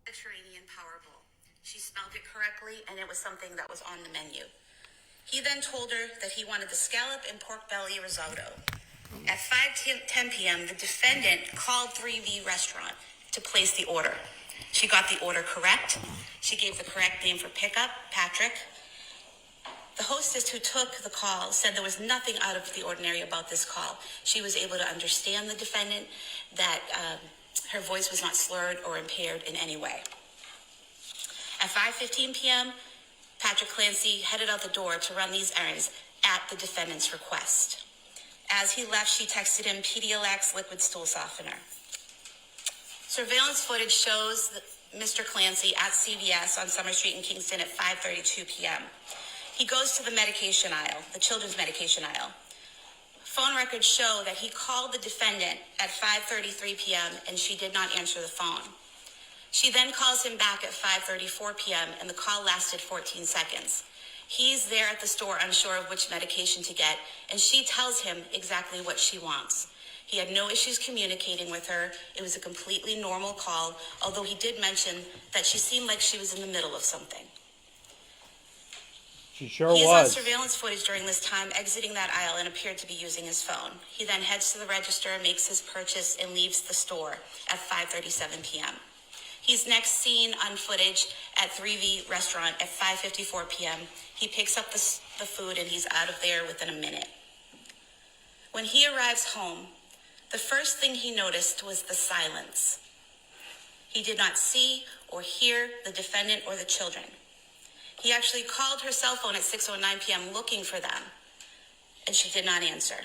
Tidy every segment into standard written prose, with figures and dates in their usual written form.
Mediterranean Power Bowl. She spelled it correctly, and it was something that was on the menu. He then told her that he wanted the scallop and pork belly risotto. At 5:10 p.m., the defendant called 3V Restaurant to place the order. She got the order correct. She gave the correct name for pickup, Patrick. The hostess who took the call said there was nothing out of the ordinary about this call. She was able to understand the defendant, that her voice was not slurred or impaired in any way. At 5:15 p.m., Patrick Clancy headed out the door to run these errands at the defendant's request. As he left, she texted him Pedialyte liquid stool softener. Surveillance footage shows Mr. Clancy at CVS on Summer Street in Kingston at 5:32 p.m. He goes to the medication aisle, the children's medication aisle. Phone records show that he called the defendant at 5:33 p.m. and she did not answer the phone. She then calls him back at 5:34 p.m. and the call lasted 14 seconds. He's there at the store unsure of which medication to get, and she tells him exactly what she wants. He had no issues communicating with her. It was a completely normal call, although he did mention that she seemed like she was in the middle of something. She sure was. He is on surveillance footage during this time, exiting that aisle and appeared to be using his phone. He then heads to the register, makes his purchase, and leaves the store at 5:37 p.m. He's next seen on footage at 3V Restaurant at 5:54 p.m. He picks up the food and he's out of there within a minute. When he arrives home, the first thing he noticed was the silence. He did not see or hear the defendant or the children. He actually called her cell phone at 6:09 p.m. looking for them, and she did not answer.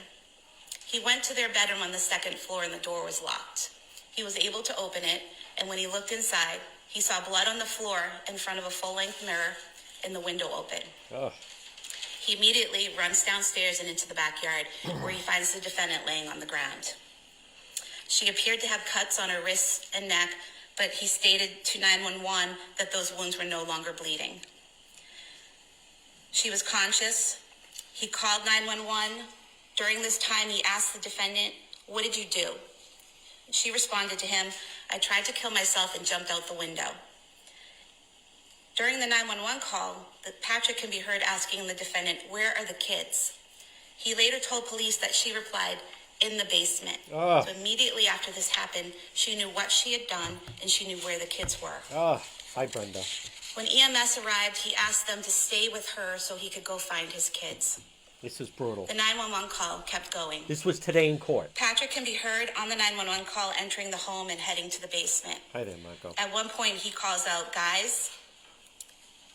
He went to their bedroom on the second floor and the door was locked. He was able to open it, and when he looked inside, he saw blood on the floor in front of a full-length mirror and the window open. Oh. He immediately runs downstairs and into the backyard where he finds the defendant laying on the ground. She appeared to have cuts on her wrists and neck, but he stated to 911 that those wounds were no longer bleeding. She was conscious. He called 911. During this time, he asked the defendant, "What did you do?" She responded to him, "I tried to kill myself and jumped out the window." During the 911 call, Patrick can be heard asking the defendant, "Where are the kids?" He later told police that she replied, "In the basement." So immediately after this happened, she knew what she had done and she knew where the kids were. Hi, Brenda. When EMS arrived, he asked them to stay with her so he could go find his kids. This is brutal. The 911 call kept going. This was today in court. Patrick can be heard on the 911 call entering the home and heading to the basement. Hi there, Marco. At one point, he calls out, "Guys."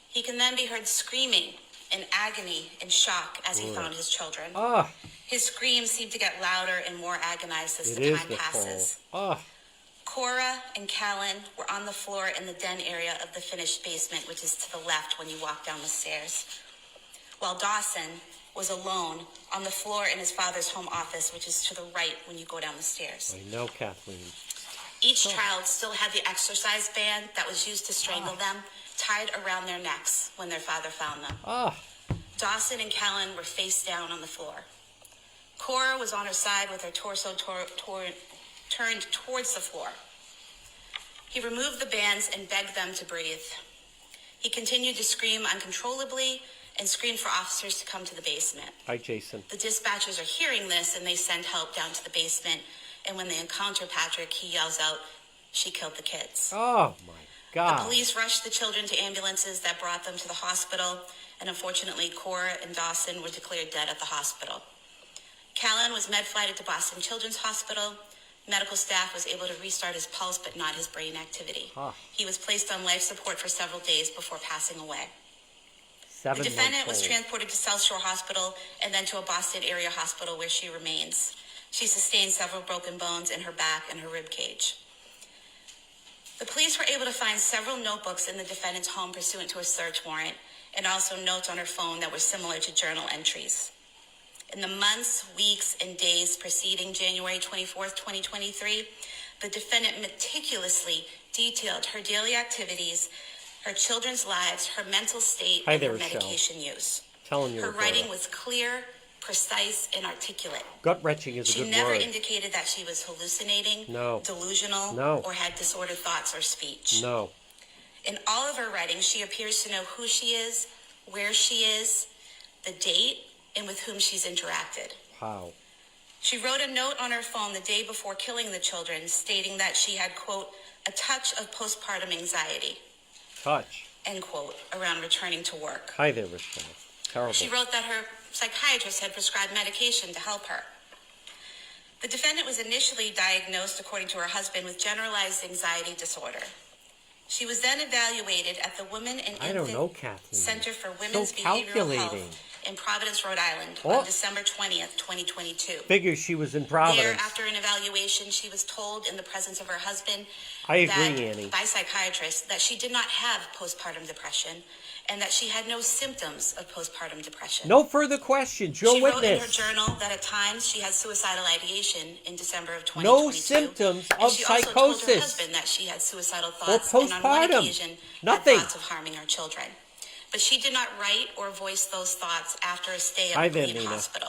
He can then be heard screaming in agony and shock as he found his children. His screams seem to get louder and more agonized as the time passes. Cora and Callan were on the floor in the den area of the finished basement, which is to the left when you walk down the stairs, while Dawson was alone on the floor in his father's home office, which is to the right when you go down the stairs. I know, Kathleen. Each child still had the exercise band that was used to strangle them tied around their necks when their father found them. Dawson and Callan were face down on the floor. Cora was on her side with her torso turned towards the floor. He removed the bands and begged them to breathe. He continued to scream uncontrollably and screamed for officers to come to the basement. Hi, Jason. The dispatchers are hearing this and they send help down to the basement. And when they encounter Patrick, he yells out, "She killed the kids." Oh, my God. The police rushed the children to ambulances that brought them to the hospital. And unfortunately, Cora and Dawson were declared dead at the hospital. Callan was med-flighted to Boston Children's Hospital. Medical staff was able to restart his pulse, but not his brain activity. He was placed on life support for several days before passing away. The defendant was transported to South Shore Hospital and then to a Boston area hospital where she remains. She sustained several broken bones in her back and her rib cage. The police were able to find several notebooks in the defendant's home pursuant to a search warrant, and also notes on her phone that were similar to journal entries. In the months, weeks, and days preceding January 24th, 2023, the defendant meticulously detailed her daily activities, her children's lives, her mental state, and her medication use. Her writing was clear, precise, and articulate. Gut-wrenching is a good word. She never indicated that she was hallucinating, delusional, or had disordered thoughts or speech. No. In all of her writings, she appears to know who she is, where she is, the date, and with whom she's interacted. Wow. She wrote a note on her phone the day before killing the children, stating that she had, quote, a touch of postpartum anxiety, Touch. end quote, around returning to work. Hi there, Rochelle. Terrible. She wrote that her psychiatrist had prescribed medication to help her. The defendant was initially diagnosed, according to her husband, with generalized anxiety disorder. She was then evaluated at the Women and I don't know, Infant Kathleen. Center for So Women's Behavioral calculating. Health in Providence, Rhode Island Oh. on December 20th, 2022. Figures she was in There, Providence. after an evaluation, she was told in the presence of her husband I agree, Annie. by psychiatrists that she did not have postpartum depression and that she had no symptoms of postpartum depression. No further questions. Your She wrote in her witness. journal that at times she had suicidal ideation in December of 2022. No symptoms and of she also told her psychosis. husband that she had suicidal Or thoughts and on one postpartum. occasion Nothing. had thoughts of harming her children. But she did not write or voice those thoughts after a stay Hi at there, McLean Nina. Hospital.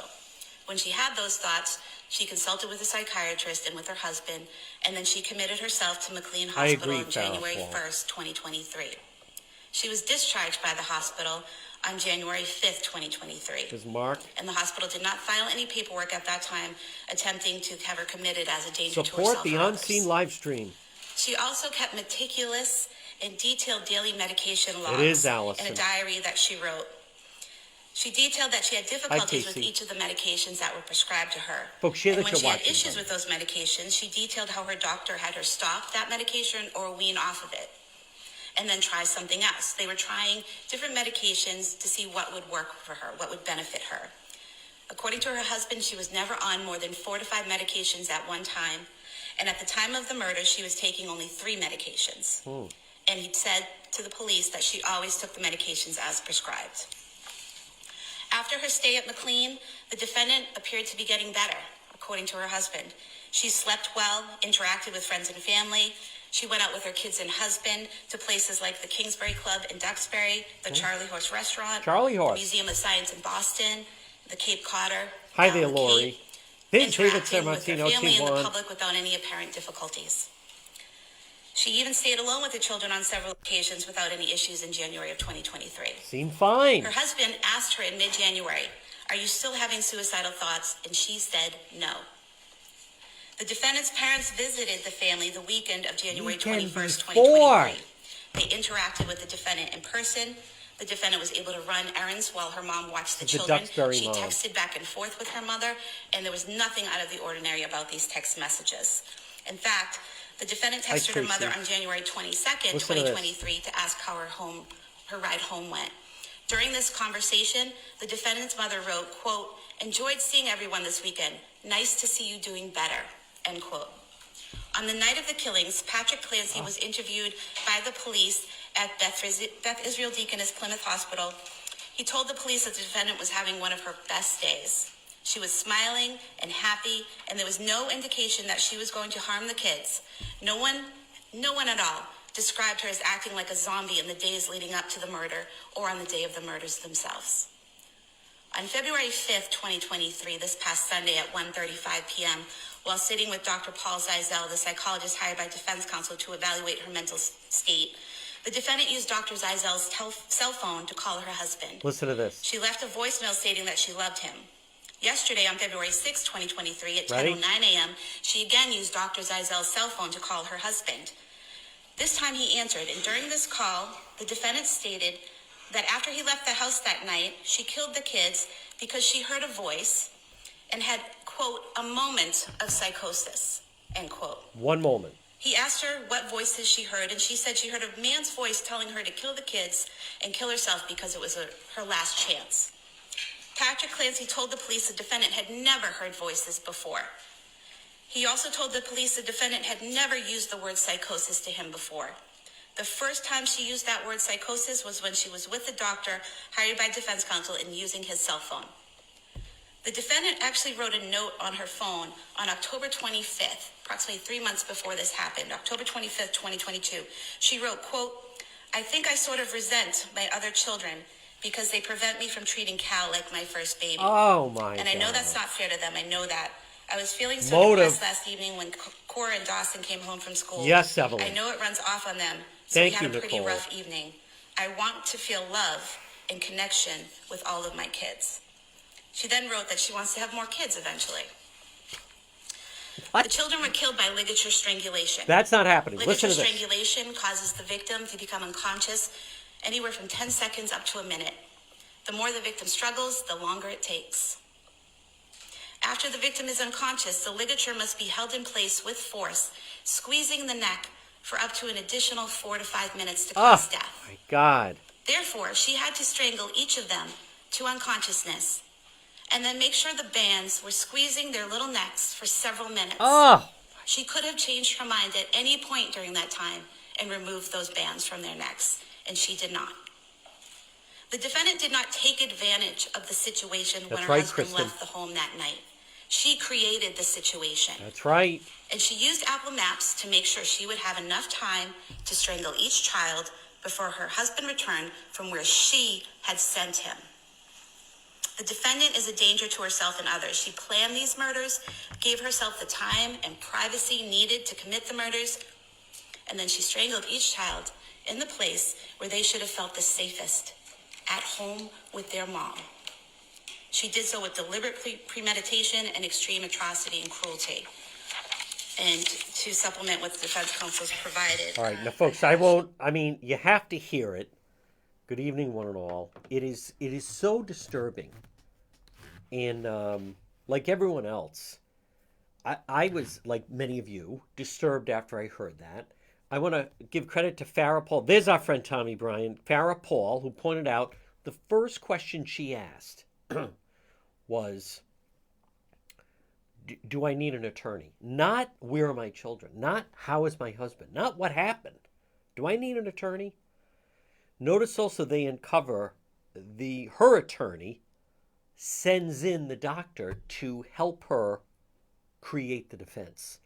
When she had those thoughts, she consulted with a psychiatrist and with her husband, and then she committed herself to McLean I Hospital agree, on January Farrah. 1st, 2023. She was discharged by the hospital on January 5th, 2023. Is Mark And the hospital did not file any paperwork at that time attempting to have her committed as a danger to support herself the or others. unseen live stream? She also kept meticulous and detailed daily medication logs It is Allison. in a diary that she wrote. She detailed that she had difficulties with Casey. each of the medications that were prescribed to her. Folks, share And that when you're she had watching, issues buddy. with those medications, she detailed how her doctor had her stop that medication or wean off of it and then try something else. They were trying different medications to see what would work for her, what would benefit her. According to her husband, she was never on more than 4 to 5 medications at one time. And at the time of the murder, she was taking only 3 medications. And he said to the police that she always took the medications as prescribed. After her stay at McLean, the defendant appeared to be getting better, according to her husband. She slept well, interacted with friends and family. She went out with her kids and husband to places like the Kingsbury Club in Duxbury, the Charlie Horse Restaurant, Charlie Horse. the Museum of Science in Boston, the Cape Codder. Hi down there, the Lori. Cape, This is David interacting with her Sammartino, family and the T1. public without any apparent difficulties. She even stayed alone with the children on several occasions without any issues in January of 2023. Seemed fine. Her husband asked her in mid-January, "Are you still having suicidal thoughts?" And she said no. The defendant's parents visited the family the weekend of January Weekend 21st, before. 2023. They interacted with the defendant in person. The defendant was able to run errands while her mom watched the The children. Duxbury She mom. texted back and forth with her mother, and there was nothing out of the ordinary about these text messages. In fact, the defendant Hi, texted her mother Tracy. on January 22nd, Listen to this. 2023, to ask how her ride home went. During this conversation, the defendant's mother wrote, quote, "Enjoyed seeing everyone this weekend. Nice to see you doing better," end quote. On the night of the killings, Patrick Clancy was interviewed by the police at Beth Israel Deaconess Plymouth Hospital. He told the police that the defendant was having one of her best days. She was smiling and happy, and there was no indication that she was going to harm the kids. No one at all described her as acting like a zombie in the days leading up to the murder or on the day of the murders themselves. On February 5th, 2023, this past Sunday at 1:35 p.m., while sitting with Dr. Paul Zeisel, the psychologist hired by defense counsel to evaluate her mental state, the defendant used Dr. Zeisel's cell phone to call her husband. Listen to this. She left a voicemail stating that she loved him. Yesterday, on February 6, 2023, at Ready? 10:09 a.m., she again used Dr. Zeisel's cell phone to call her husband. This time he answered, and during this call, the defendant stated that after he left the house that night, she killed the kids because she heard a voice and had, quote, "a moment of psychosis," end quote. One moment. He asked her what voices she heard, and she said she heard a man's voice telling her to kill the kids and kill herself because it was her last chance. Patrick Clancy told the police the defendant had never heard voices before. He also told the police the defendant had never used the word psychosis to him before. The first time she used that word psychosis was when she was with the doctor hired by defense counsel and using his cell phone. The defendant actually wrote a note on her phone on October 25th, approximately 3 months before this happened, October 25th, 2022. She wrote, quote, "I think I sort of resent my other children because they prevent me from treating Cal like my first baby. Oh, my And I know God. that's not fair to them. I know that. I was feeling so Motive. depressed last evening when Cora and Dawson came home from school. Yes, Evelyn. I know it runs off on them, so Thank we had you, a pretty Nicole. rough evening. I want to feel love and connection with all of my kids. She then wrote that she wants to have more kids eventually. What? The children were killed by ligature strangulation. That's not happening. Ligature Listen to this. strangulation causes the victim to become unconscious anywhere from 10 seconds up to a minute. The more the victim struggles, the longer it takes. After the victim is unconscious, the ligature must be held in place with force, squeezing the neck for up to an additional 4 to 5 minutes to cause Oh, death. my God. Therefore, she had to strangle each of them to unconsciousness and then make sure the bands were squeezing their little necks for several minutes. Oh, She could have changed her mind at any point during that time and removed those bands from their necks, and she did not. The defendant did not take advantage of the situation when That's her right, husband Kristen. left the home that night. She created the situation, that's right. and she used Apple Maps to make sure she would have enough time to strangle each child before her husband returned from where she had sent him. The defendant is a danger to herself and others. She planned these murders, gave herself the time and privacy needed to commit the murders, and then she strangled each child in the place where they should have felt the safest, at home with their mom. She did so with deliberate premeditation and extreme atrocity and cruelty. And to supplement what the defense counsel's provided. All right, now, folks, you have to hear it. Good evening, one and all. It is so disturbing. And like everyone else, I was, like many of you, disturbed after I heard that. I want to give credit to Farrah Paul. There's our friend Tommy Bryan. Farrah Paul, who pointed out the first question she asked was, do I need an attorney? Not where are my children? Not how is my husband? Not what happened. Do I need an attorney? Notice also they uncover her attorney sends in the doctor to help her create the defense.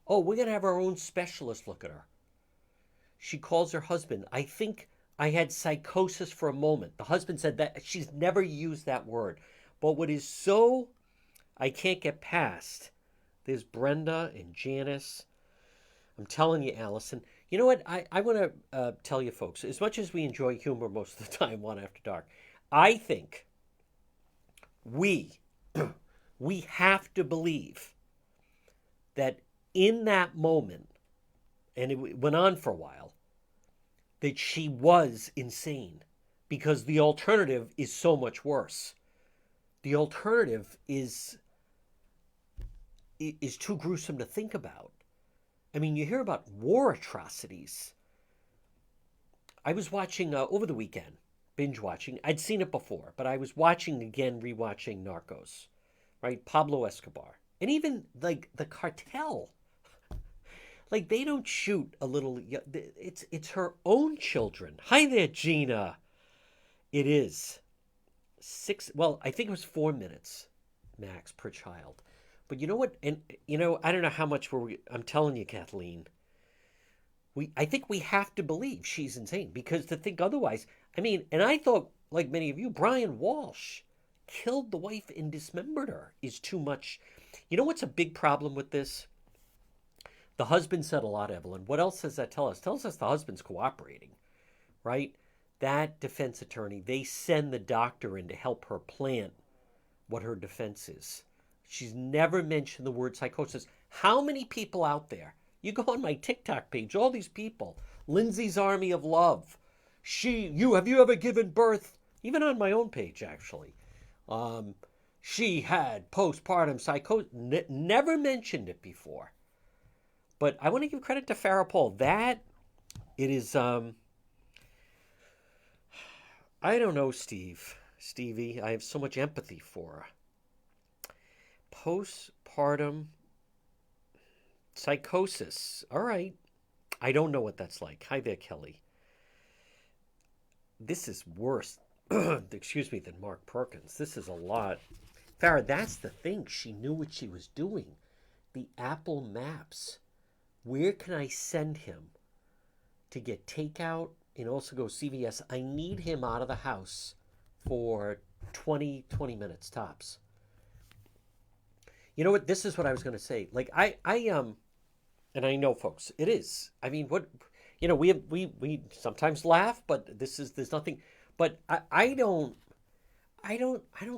Oh, we're going to have our own specialist look at her. She calls her husband. I think I had psychosis for a moment. The husband said that. She's never used that word. But what is so I can't get past, there's Brenda and Janice. I'm telling you, Allison. You know what? I want to tell you folks, as much as we enjoy humor most of the time, One After Dark, I think we have to believe that in that moment, and it went on for a while, that she was insane, because the alternative is so much worse. The alternative is too gruesome to think about. I mean, you hear about war atrocities. I was watching over the weekend, binge watching. I'd seen it before, but I was watching again, rewatching Narcos, right? Pablo Escobar. And even like the cartel. Like they don't shoot a little, it's her own children. Hi there, Gina. It is I think it was 4 minutes max per child. But you know what? And, I don't know how much I'm telling you, Kathleen, I think we have to believe she's insane, because to think otherwise, and I thought, like many of you, Brian Walsh killed the wife and dismembered her is too much. You know what's a big problem with this? The husband said a lot, Evelyn. What else does that tell us? It tells us the husband's cooperating, right? That defense attorney, they send the doctor in to help her plan what her defense is. She's never mentioned the word psychosis. How many people out there? You go on my TikTok page, all these people. Lindsay's Army of Love. Have you ever given birth? Even on my own page, actually. She had postpartum psychosis. Never mentioned it before. But I want to give credit to Farrah Paul. That, it is, I don't know, Stevie. I have so much empathy for her. Postpartum psychosis. All right. I don't know what that's like. Hi there, Kelly. This is worse, excuse me, than Mark Perkins. This is a lot. Farrah, that's the thing. She knew what she was doing. The Apple Maps. Where can I send him to get takeout and also go CVS? I need him out of the house for 20 minutes tops. You know what? This is what I was going to say. Like and I know, folks, it is. I mean, what you know, we sometimes laugh, but there's nothing. But I don't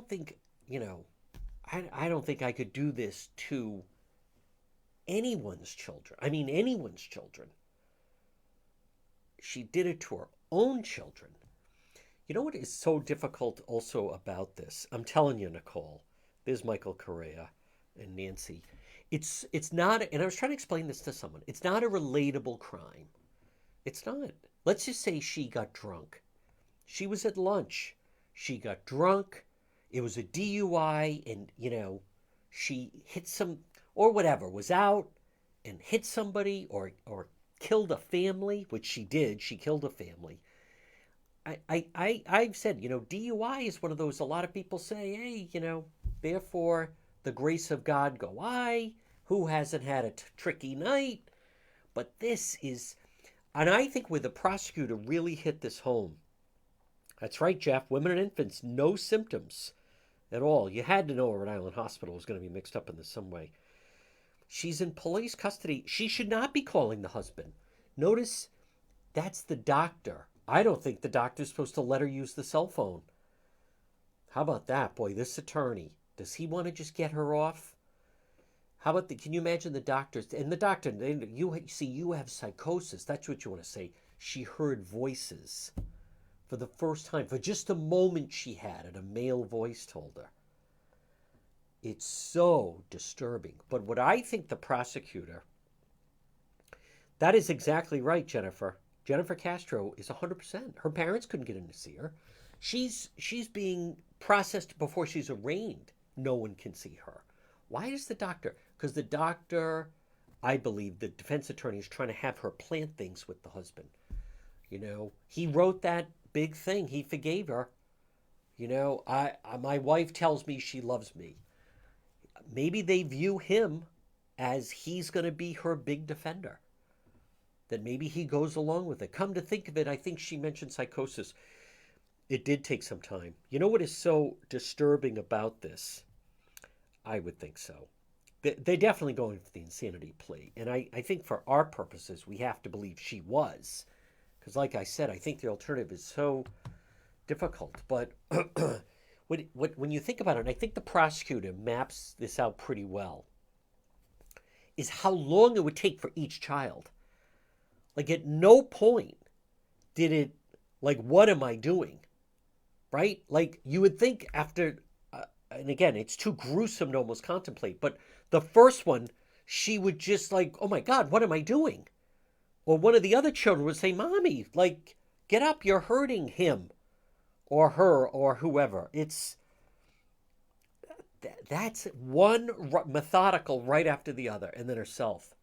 think you know, I don't think I could do this to anyone's children. I mean, anyone's children. She did it to her own children. You know what is so difficult also about this? I'm telling you, Nicole. There's Michael Correa and Nancy. It's not, and I was trying to explain this to someone. It's not a relatable crime. It's not. Let's just say she got drunk. She was at lunch. She got drunk. It was a DUI, and she hit some or whatever, was out and hit somebody or killed a family, which she did. She killed a family. I've said, DUI is one of those, a lot of people say, hey, therefore the grace of God go I, who hasn't had a tricky night? But this is, and I think where the prosecutor really hit this home, that's right, Jeff, women and infants, no symptoms at all. You had to know a Rhode Island hospital was going to be mixed up in this some way. She's in police custody. She should not be calling the husband. Notice that's the doctor. I don't think the doctor's supposed to let her use the cell phone. How about that? Boy, this attorney, does he want to just get her off? How about can you imagine the doctors? And the doctor, you have psychosis. That's what you want to say. She heard voices for the first time. For just a moment she had it, a male voice told her. It's so disturbing. But what I think the prosecutor, that is exactly right, Jennifer. Jennifer Castro is 100%. Her parents couldn't get in to see her. She's being processed before she's arraigned. No one can see her. Why is the doctor? Because the doctor, I believe, the defense attorney is trying to have her plant things with the husband. He wrote that big thing. He forgave her. My wife tells me she loves me. Maybe they view him as he's going to be her big defender. That maybe he goes along with it. Come to think of it, I think she mentioned psychosis. It did take some time. You know what is so disturbing about this? I would think so. They're definitely going for the insanity plea. And I think for our purposes, we have to believe she was. Because like I said, I think the alternative is so difficult. But when you think about it, and I think the prosecutor maps this out pretty well, is how long it would take for each child. Like at no point did it, like, what am I doing? Right? Like you would think after, and again, it's too gruesome to almost contemplate, but the first one, she would just like, oh my God, what am I doing? Or one of the other children would say, Mommy, like, get up, you're hurting him or her or whoever. That's one methodical right after the other, and then herself.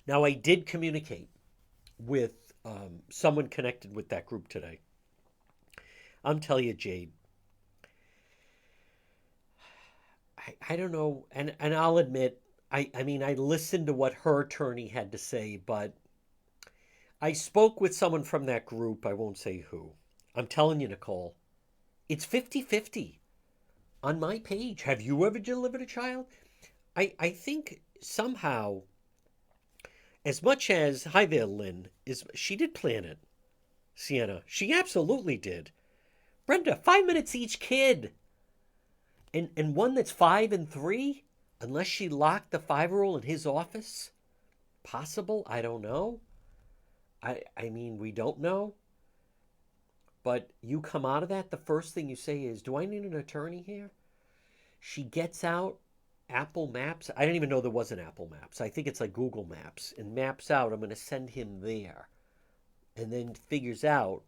Now, I did communicate with someone connected with that group today. I'm telling you, Jade, I don't know, and I'll admit, I mean, I listened to what her attorney had to say, but I spoke with someone from that group. I won't say who. I'm telling you, Nicole, it's 50-50 on my page. Have you ever delivered a child? I think somehow, as much as, hi there, Lynn, she did plan it, Sienna. She absolutely did. Brenda, 5 minutes each kid. And one that's 5 and 3, unless she locked the 5-year-old in his office? Possible? I don't know. I mean, we don't know. But you come out of that, the first thing you say is, do I need an attorney here? She gets out Apple Maps. I didn't even know there was an Apple Maps. I think it's like Google Maps. And maps out, I'm going to send him there. And then figures out,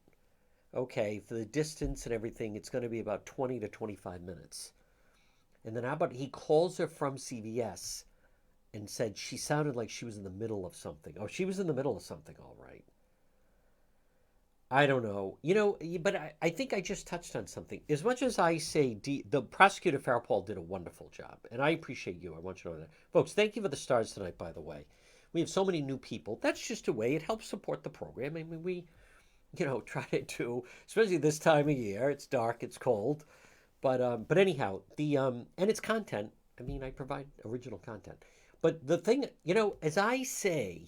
okay, for the distance and everything, it's going to be about 20 to 25 minutes. And then how about he calls her from CVS and said she sounded like she was in the middle of something. Oh, she was in the middle of something, all right. I don't know. But I think I just touched on something. As much as I say the prosecutor Farrah Paul did a wonderful job, and I appreciate you. I want you to know that. Folks, thank you for the stars tonight, by the way. We have so many new people. That's just a way. It helps support the program. I mean, we, try to do, especially this time of year. It's dark, it's cold. But anyhow, the and it's content. I mean, I provide original content. But the thing, as I say,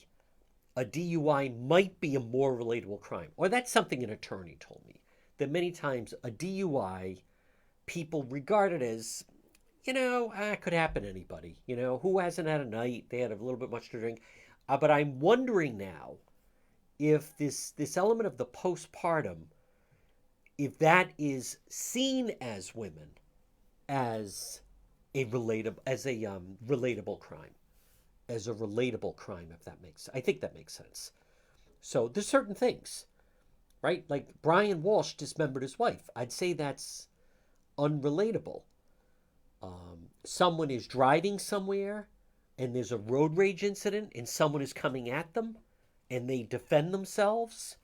a DUI might be a more relatable crime, or that's something an attorney told me. That many times a DUI, people regard it as, it could happen to anybody. Who hasn't had a night? They had a little bit much to drink. But I'm wondering now if this element of the postpartum, if that is seen as women as a relatable crime, as a relatable crime, if that makes, I think that makes sense. So there's certain things, right? Like Brian Walsh dismembered his wife. I'd say that's unrelatable. Someone is driving somewhere and there's a road rage incident and someone is coming at them and they defend themselves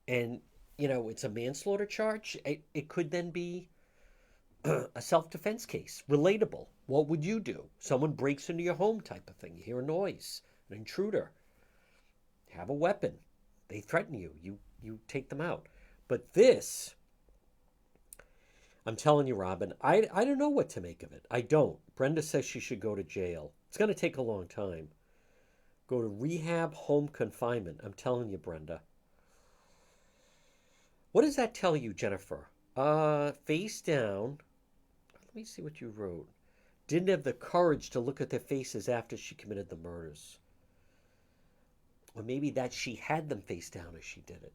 and, it's a manslaughter charge. It could then be a self-defense case. Relatable. What would you do? Someone breaks into your home type of thing. You hear a noise, an intruder. Have a weapon. They threaten you. You take them out. But this, I'm telling you, Robin, I don't know what to make of it. I don't. Brenda says she should go to jail. It's going to take a long time. Go to rehab, home confinement. I'm telling you, Brenda. What does that tell you, Jennifer? Face down. Let me see what you wrote. Didn't have the courage to look at their faces after she committed the murders. Or maybe that she had them face down as she did it.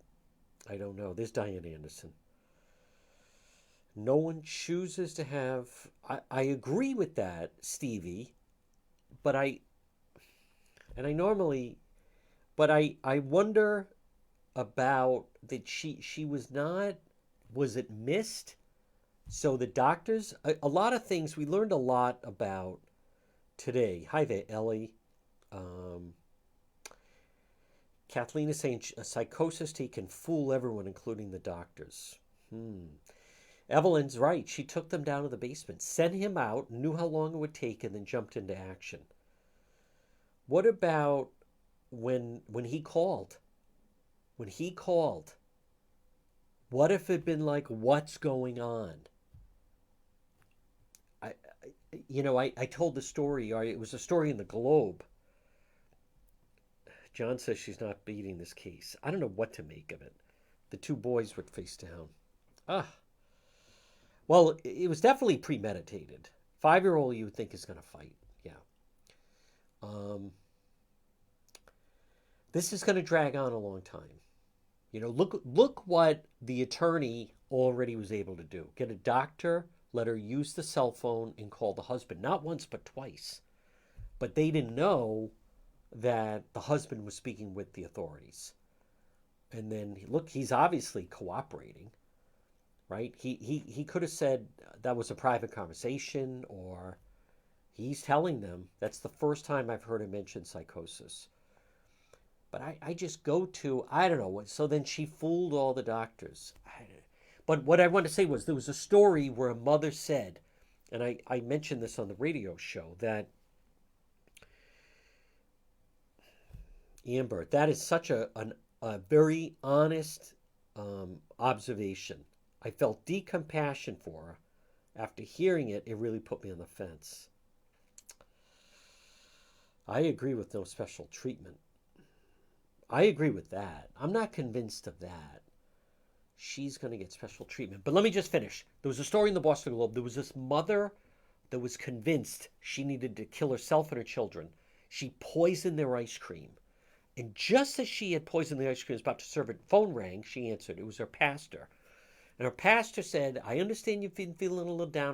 I don't know. There's Diane Anderson. No one chooses to have... I agree with that, Stevie. But I wonder about that she was not... Was it missed? So the doctors... A lot of things we learned a lot about today. Hi there, Ellie. Kathleen is saying a psychosis can fool everyone, including the doctors. Evelyn's right. She took them down to the basement, sent him out, knew how long it would take, and then jumped into action. What about when he called? When he called, what if it'd been like, what's going on? I told the story, or it was a story in the Globe. John says she's not beating this case. I don't know what to make of it. The two boys were face down. Well, it was definitely premeditated. 5-year-old you would think is going to fight. Yeah. This is going to drag on a long time. Look what the attorney already was able to do. Get a doctor, let her use the cell phone and call the husband. Not once, but twice. But they didn't know that the husband was speaking with the authorities. And then, look, he's obviously cooperating, right? He could have said that was a private conversation, or he's telling them. That's the first time I've heard him mention psychosis. But I just go to, I don't know. So then she fooled all the doctors. But what I want to say was there was a story where a mother said, and I mentioned this on the radio show, that Amber, that is such a very honest observation. I felt deep compassion for her. After hearing it, it really put me on the fence. I agree with no special treatment. I agree with that. I'm not convinced of that. She's going to get special treatment. But let me just finish. There was a story in the Boston Globe. There was this mother that was convinced she needed to kill herself and her children. She poisoned their ice cream. And just as she had poisoned the ice cream, was about to serve it, phone rang, she answered. It was her pastor. And her pastor said, I understand you've been feeling a little down.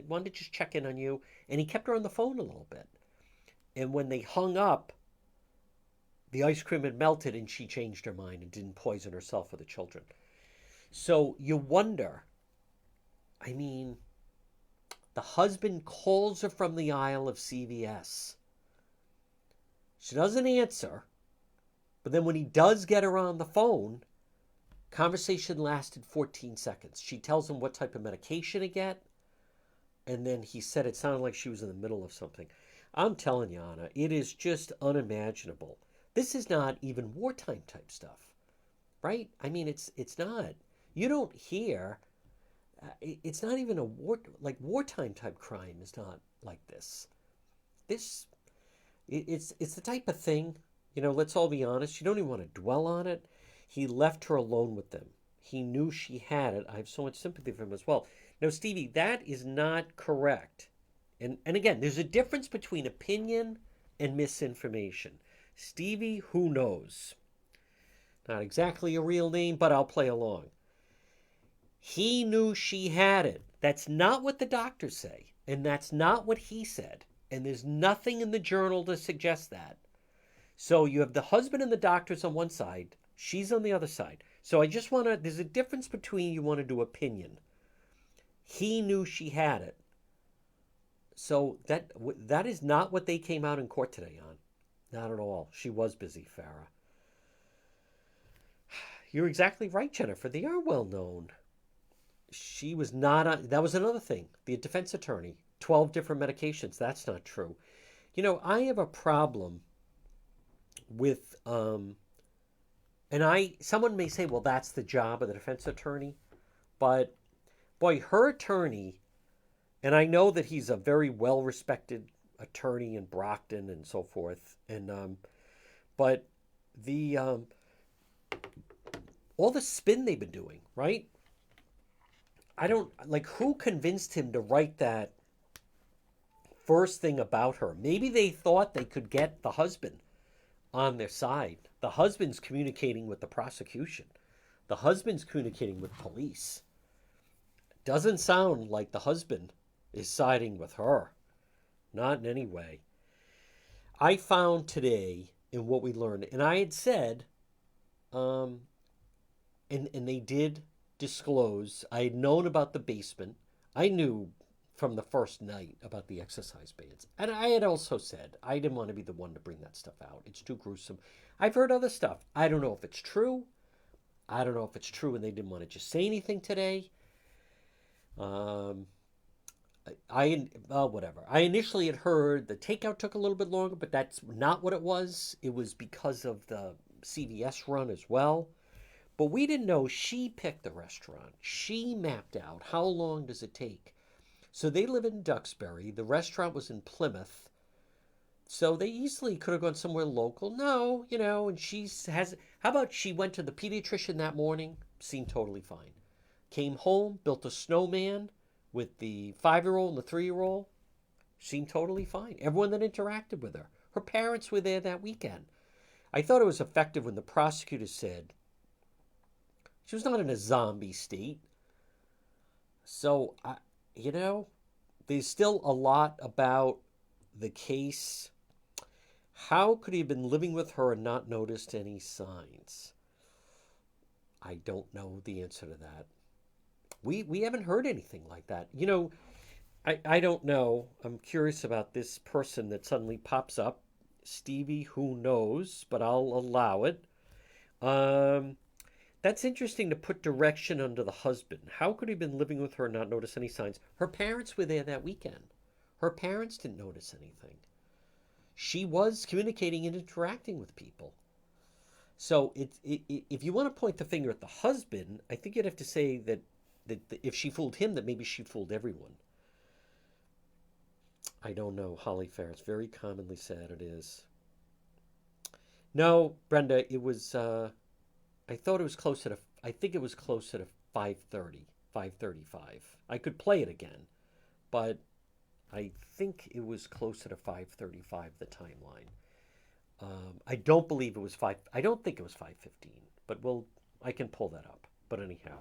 wanted to just check in on you. And he kept her on the phone a little bit. And when they hung up, the ice cream had melted and she changed her mind and didn't poison herself or the children. So you wonder, I mean, the husband calls her from the aisle of CVS. She doesn't answer. But then when he does get her on the phone, conversation lasted 14 seconds. She tells him what type of medication to get. And then he said it sounded like she was in the middle of something. I'm telling you, Anna, it is just unimaginable. This is not even wartime type stuff, right? I mean, it's not. You don't hear. It's not even a wartime type crime is not like this. This it's the type of thing, let's all be honest, you don't even want to dwell on it. He left her alone with them. He knew she had it. I have so much sympathy for him as well. No, Stevie, that is not correct. And again, there's a difference between opinion and misinformation. Stevie, who knows? Not exactly a real name, but I'll play along. He knew she had it. That's not what the doctors say, and that's not what he said. And there's nothing in the journal to suggest that. So you have the husband and the doctors on one side, she's on the other side. So I just want to, there's a difference between you want to do opinion. He knew she had it. So that is not what they came out in court today on. Not at all. She was busy, Farah. You're exactly right, Jennifer. They are well known. She was not on, that was another thing. The defense attorney, 12 different medications. That's not true. I have a problem with someone may say, well, that's the job of the defense attorney. But boy, her attorney, and I know that he's a very well respected attorney in Brockton and so forth. And but the all the spin they've been doing, right? I don't like who convinced him to write that first thing about her. Maybe they thought they could get the husband on their side. The husband's communicating with the prosecution. The husband's communicating with police. Doesn't sound like the husband is siding with her. Not in any way. I found today in what we learned, and I had said, and they did disclose, I had known about the basement. I knew from the first night about the exercise bands. And I had also said I didn't want to be the one to bring that stuff out. It's too gruesome. I've heard other stuff. I don't know if it's true. I don't know if it's true and they didn't want to just say anything today. Whatever. I initially had heard the takeout took a little bit longer, but that's not what it was. It was because of the CVS run as well. But we didn't know she picked the restaurant. She mapped out how long does it take. So they live in Duxbury. The restaurant was in Plymouth. So they easily could have gone somewhere local. No, and how about she went to the pediatrician that morning? Seemed totally fine. Came home, built a snowman with the 5-year-old and the 3-year-old. Seemed totally fine. Everyone that interacted with her. Her parents were there that weekend. I thought it was effective when the prosecutor said she was not in a zombie state. So, there's still a lot about the case. How could he have been living with her and not noticed any signs? I don't know the answer to that. We haven't heard anything like that. I don't know. I'm curious about this person that suddenly pops up. Stevie, who knows, but I'll allow it. That's interesting to put direction under the husband. How could he have been living with her and not notice any signs? Her parents were there that weekend. Her parents didn't notice anything. She was communicating and interacting with people. So if you want to point the finger at the husband, I think you'd have to say that if she fooled him, that maybe she fooled everyone. I don't know, Holly Ferris. Very commonly said it is. No, Brenda, it was... I thought it was closer to, I think it was closer to 5:30, 5:35. I could play it again, but I think it was closer to 5:35, the timeline. I don't believe it was I don't think it was 5:15, but I can pull that up. But anyhow.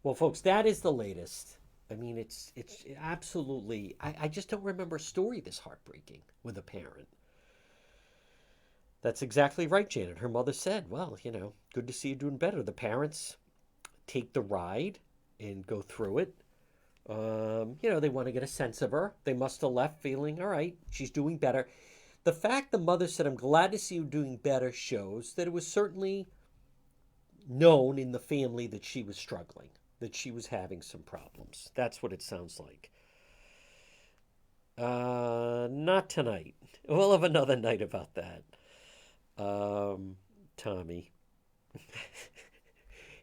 Well, folks, that is the latest. I mean, it's absolutely, I just don't remember a story this heartbreaking with a parent. That's exactly right, Janet. Her mother said, well, good to see you doing better. The parents take the ride and go through it. They want to get a sense of her. They must have left feeling, all right, she's doing better. The fact the mother said, I'm glad to see you doing better, shows that it was certainly known in the family that she was struggling, that she was having some problems. That's what it sounds like. Not tonight. We'll have another night about that. Tommy.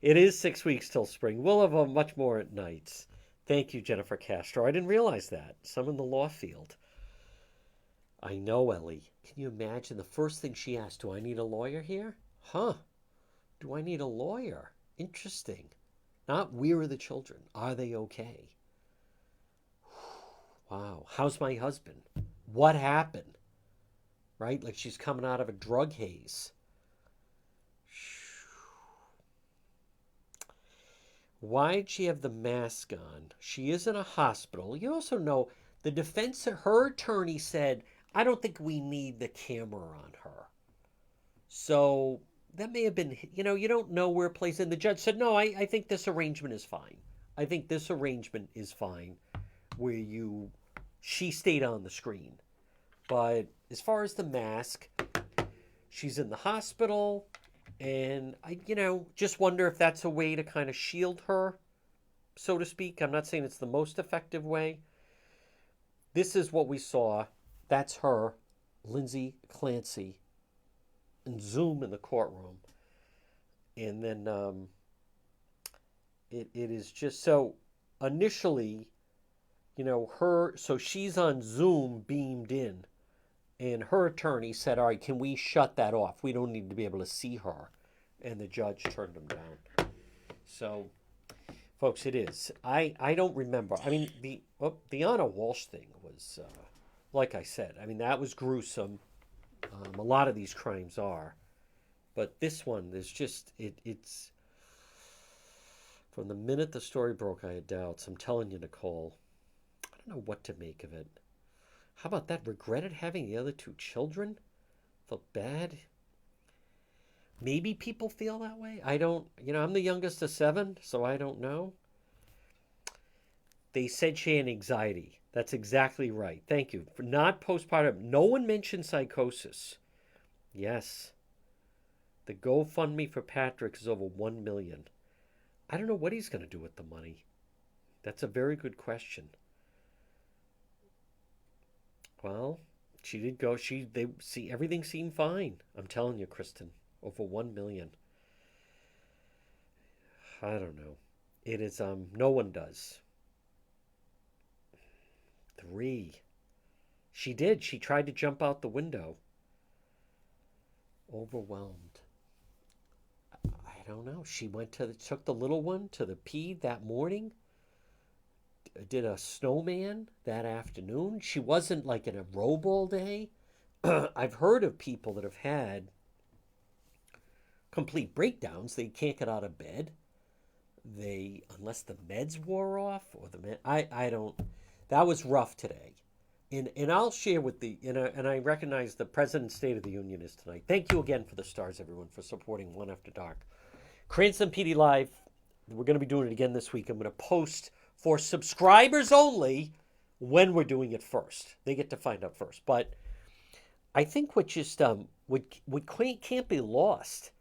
It is 6 weeks till spring. We'll have much more at nights. Thank you, Jennifer Castro. I didn't realize that. Some in the law field. I know, Ellie. Can you imagine the first thing she asked? Do I need a lawyer here? Huh. Do I need a lawyer? Interesting. Not where are the children? Are they okay? Wow. How's my husband? What happened? Right? Like she's coming out of a drug haze. Why'd she have the mask on? She is in a hospital. You also know the defense, her attorney said, I don't think we need the camera on her. So that may have been, you don't know where it plays in. The judge said, no, I think this arrangement is fine. I think this arrangement is fine where she stayed on the screen. But as far as the mask, she's in the hospital. And I, just wonder if that's a way to kind of shield her, so to speak. I'm not saying it's the most effective way. This is what we saw. That's her, Lindsay Clancy, and Zoom in the courtroom. And then it is just so initially, so she's on Zoom beamed in. And her attorney said, all right, can we shut that off? We don't need to be able to see her. And the judge turned him down. So, folks, it is. I don't remember. I mean, the Anna Walsh thing was, like I said, that was gruesome. A lot of these crimes are. But this one, there's just, it's, from the minute the story broke, I had doubts. I'm telling you, Nicole, I don't know what to make of it. How about that? Regretted having the other two children? Felt bad? Maybe people feel that way. I don't, I'm the youngest of 7, so I don't know. They said she had anxiety. That's exactly right. Thank you. For not postpartum. No one mentioned psychosis. Yes. The GoFundMe for Patrick is over 1 million. I don't know what he's going to do with the money. That's a very good question. Well, she did go. Everything seemed fine. I'm telling you, Kristen, over 1 million. I don't know. It is. No one does. 3. She did. She tried to jump out the window. Overwhelmed. I don't know. She took the little one to the P that morning. Did a snowman that afternoon. She wasn't like in a robe all day. I've heard of people that have had complete breakdowns. They can't get out of bed. Unless the meds wore off or I don't. That was rough today. And I'll share and I recognize the President's State of the Union is tonight. Thank you again for the stars, everyone, for supporting One After Dark. Cranston PD Live. We're going to be doing it again this week. I'm going to post for subscribers only when we're doing it first. They get to find out first. But I think what can't be lost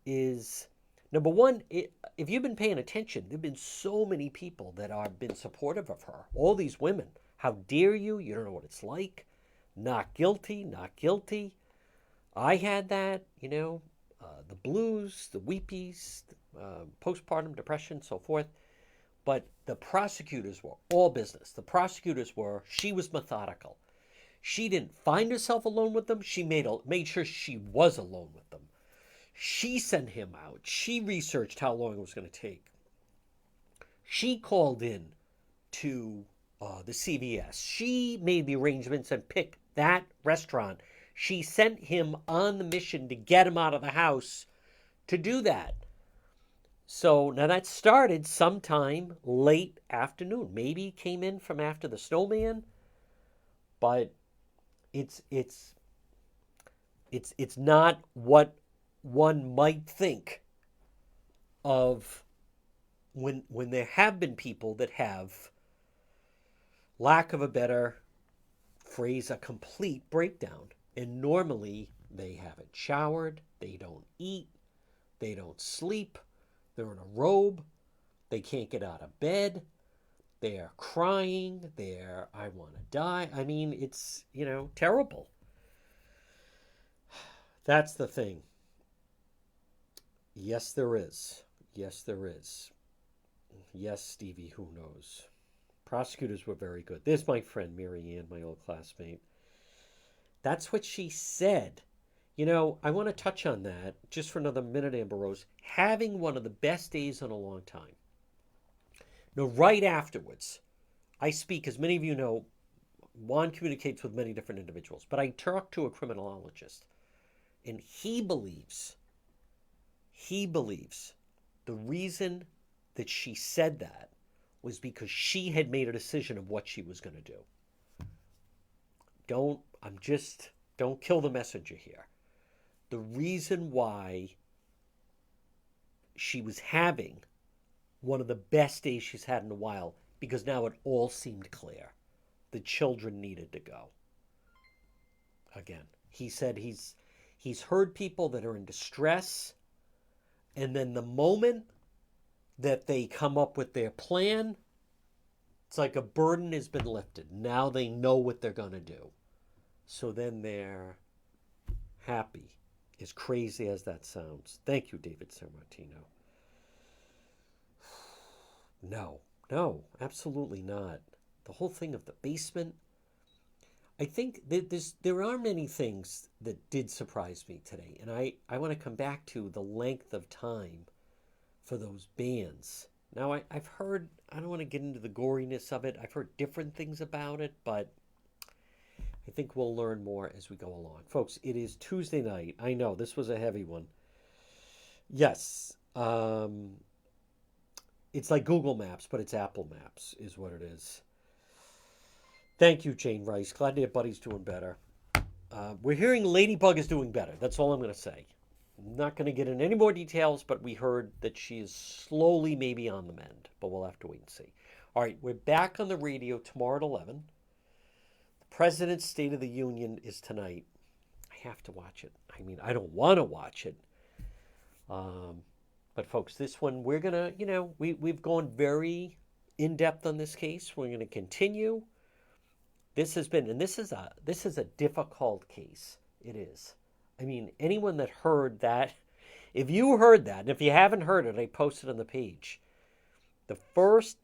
is, number one, if you've been paying attention, there have been so many people that have been supportive of her. All these women. How dare you? You don't know what it's like. Not guilty, not guilty. I had that, the blues, the weepies, postpartum depression, so forth. But the prosecutors were all business. The prosecutors she was methodical. She didn't find herself alone with them. She made sure she was alone with them. She sent him out. She researched how long it was going to take. She called in to the CVS. She made the arrangements and picked that restaurant. She sent him on the mission to get him out of the house to do that. So now that started sometime late afternoon. Maybe he came in from after the snowman, but it's not what one might think of when there have been people that have, lack of a better phrase, a complete breakdown. And normally they haven't showered, they don't eat, they don't sleep. They're in a robe. They can't get out of bed. They're crying. I want to die. It's, terrible. That's the thing. Yes, there is. Yes, there is. Yes, Stevie, who knows? Prosecutors were very good. There's my friend Mary Ann, my old classmate. That's what she said. You know, I want to touch on that just for another minute, Amber Rose. Having one of the best days in a long time. Now, right afterwards, I speak, as many of you know, Juan communicates with many different individuals, but I talked to a criminologist, and he believes the reason that she said that was because she had made a decision of what she was going to do. Don't kill the messenger here. The reason why she was having one of the best days she's had in a while, because now it all seemed clear. The children needed to go. Again, he said he's heard people that are in distress, and then the moment that they come up with their plan, it's like a burden has been lifted. Now they know what they're going to do. So then they're happy, as crazy as that sounds. Thank you, David Sermartino. No, absolutely not. The whole thing of the basement. I think there are many things that did surprise me today. And I want to come back to the length of time for those bans. Now, I've heard, I don't want to get into the goriness of it. I've heard different things about it, but I think we'll learn more as we go along. Folks, it is Tuesday night. I know, this was a heavy one. Yes, it's like Google Maps, but it's Apple Maps, is what it is. Thank you, Jane Rice. Glad to hear Buddy's doing better. We're hearing Ladybug is doing better. That's all I'm going to say. I'm not going to get into any more details, but we heard that she is slowly maybe on the mend, but we'll have to wait and see. All right, we're back on the radio tomorrow at 11. The President's State of the Union is tonight. I have to watch it. I mean, I don't want to watch it. But folks, this one, we're going to, we've gone very in-depth on this case. We're going to continue. This has been, and this is a difficult case. It is. I mean, anyone that heard that, if you heard that, and if you haven't heard it, I posted on the page. The first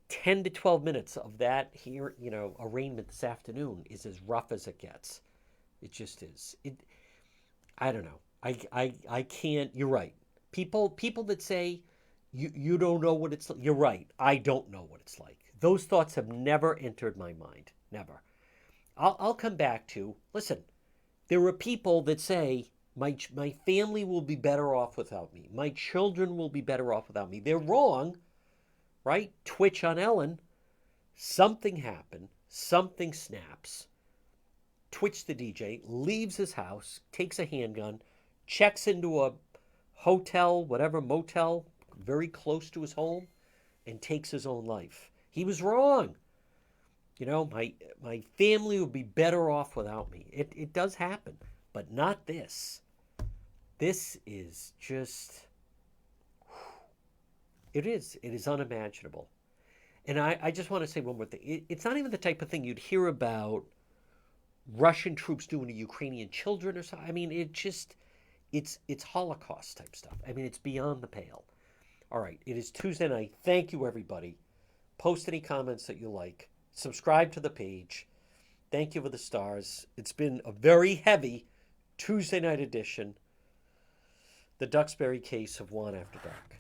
10 to 12 minutes of that here, arraignment this afternoon is as rough as it gets. It just is. I don't know. I can't. You're right. People that say you don't know what it's like. You're right. I don't know what it's like. Those thoughts have never entered my mind. Never. I'll come back to, listen, there are people that say, my family will be better off without me. My children will be better off without me. They're wrong, right? Twitch on Ellen. Something happened. Something snaps. Twitch the DJ leaves his house, takes a handgun, checks into a hotel, whatever, motel, very close to his home, and takes his own life. He was wrong. My family would be better off without me. It does happen, but not this. This is just, it is unimaginable. And I just want to say one more thing. It's not even the type of thing you'd hear about Russian troops doing to Ukrainian children or something. I mean, it's Holocaust type stuff. I mean, it's beyond the pale. All right, it is Tuesday night. Thank you, everybody. Post any comments that you like. Subscribe to the page. Thank you for the stars. It's been a very heavy Tuesday night edition. The Duxbury case of Juan After Dark.